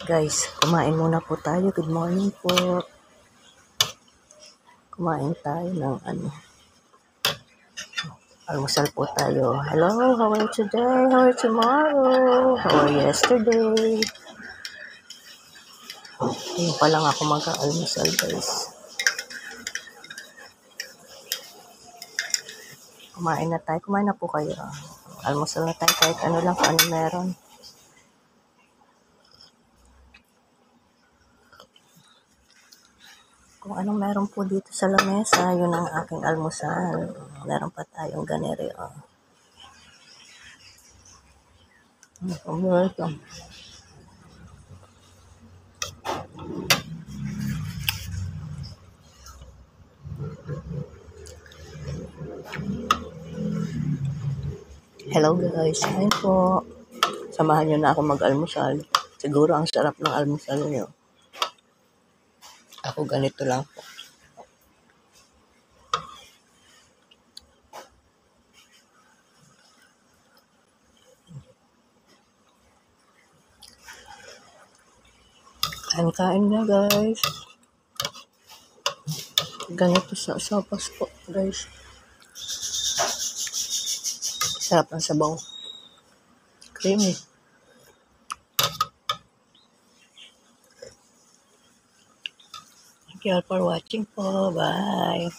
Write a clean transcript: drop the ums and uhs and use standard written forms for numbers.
Guys, kumain muna po tayo. Good morning po. Kumain tayo ng almusal po tayo. Hello, how are you today? How are you tomorrow? How are you yesterday? Ngayon pa lang ako mag-almusal, guys. Kumain na tayo. Kumain na po kayo. Almusal na tayo kahit ano lang kung ano meron. Kung anong meron po dito sa lamesa, yun ang aking almusal. Meron pa tayong ganere. Welcome. Hello guys, ayun po. Samahan nyo na ako mag-almusal. Siguro ang sarap ng almusal nyo. Ako ganito lang po. Kain na guys. Ganito sa sopas po guys. Sarap ng sabaw. Creamy. Thank you all for watching po. Bye.